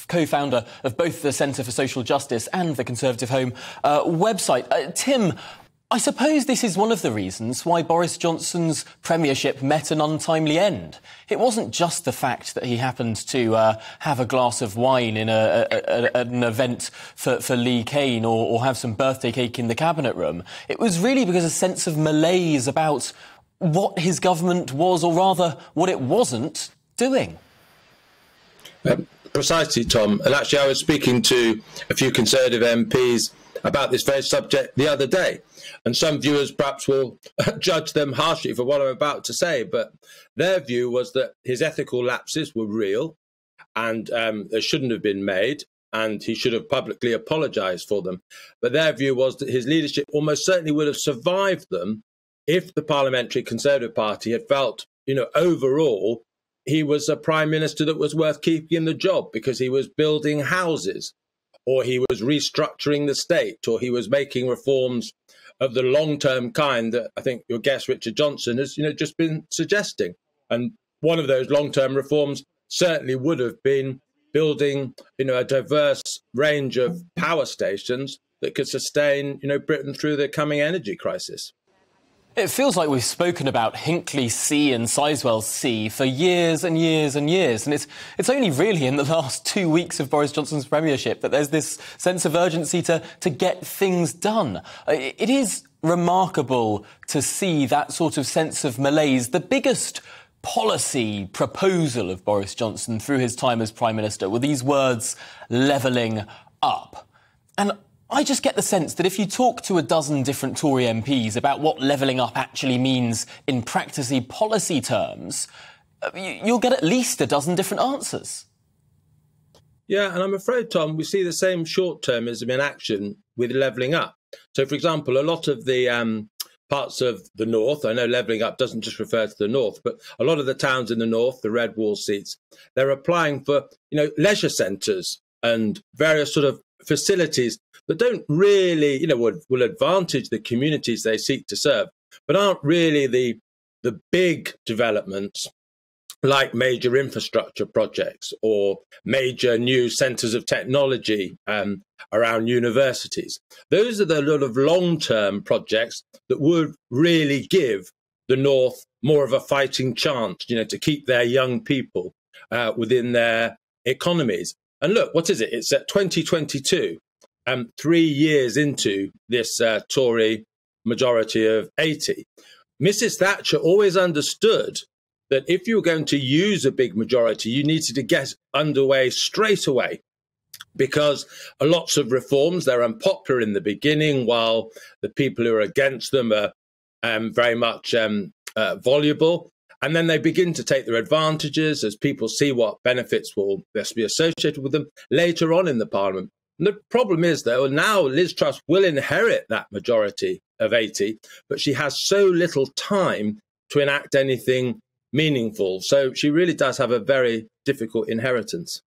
co-founder of both the Centre for Social Justice and the Conservative Home website. Tim, I suppose this is one of the reasons why Boris Johnson's premiership met an untimely end. It wasn't just the fact that he happened to have a glass of wine in an event for Lee Kane or have some birthday cake in the cabinet room. It was really because a sense of malaise about what his government was, or rather what it wasn't, doing. Precisely, Tom. And actually, I was speaking to a few Conservative MPs about this very subject the other day. And some viewers perhaps will judge them harshly for what I'm about to say, but their view was that his ethical lapses were real and they shouldn't have been made, and he should have publicly apologised for them. But their view was that his leadership almost certainly would have survived them if the Parliamentary Conservative Party had felt, overall, he was a Prime Minister that was worth keeping in the job because he was building houses, or he was restructuring the state, or he was making reforms of the long-term kind that I think your guest, Richard Johnson, has just been suggesting. And one of those long-term reforms certainly would have been building a diverse range of power stations that could sustain Britain through the coming energy crisis. It feels like we've spoken about Hinckley C and Sizewell C for years and years and years. And it's only really in the last 2 weeks of Boris Johnson's premiership that there's this sense of urgency to get things done. It is remarkable to see that sort of sense of malaise. The biggest policy proposal of Boris Johnson through his time as Prime Minister were these words, levelling up. And I just get the sense that if you talk to a dozen different Tory MPs about what levelling up actually means in practically policy terms, you'll get at least a dozen different answers. Yeah, and I'm afraid, Tom, we see the same short-termism in action with levelling up. So, for example, a lot of the parts of the north, I know levelling up doesn't just refer to the north, but a lot of the towns in the north, the red wall seats, they're applying for, leisure centres and various sort of facilities that don't really, will advantage the communities they seek to serve, but aren't really the big developments like major infrastructure projects or major new centres of technology around universities. Those are the lot of long-term projects that would really give the North more of a fighting chance, to keep their young people within their economies. And look, what is it? It's 2022, 3 years into this Tory majority of 80. Mrs. Thatcher always understood that if you were going to use a big majority, you needed to get underway straight away, because lots of reforms, they're unpopular in the beginning, while the people who are against them are very much voluble. And then they begin to take their advantages as people see what benefits will best be associated with them later on in the Parliament. And the problem is, though, now Liz Truss will inherit that majority of 80, but she has so little time to enact anything meaningful. So she really does have a very difficult inheritance.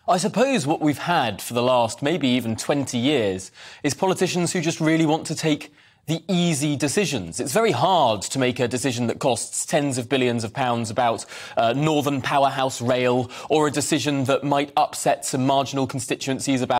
I suppose what we've had for the last maybe even 20 years is politicians who just really want to take the easy decisions. It's very hard to make a decision that costs tens of billions of pounds about Northern Powerhouse Rail, or a decision that might upset some marginal constituencies about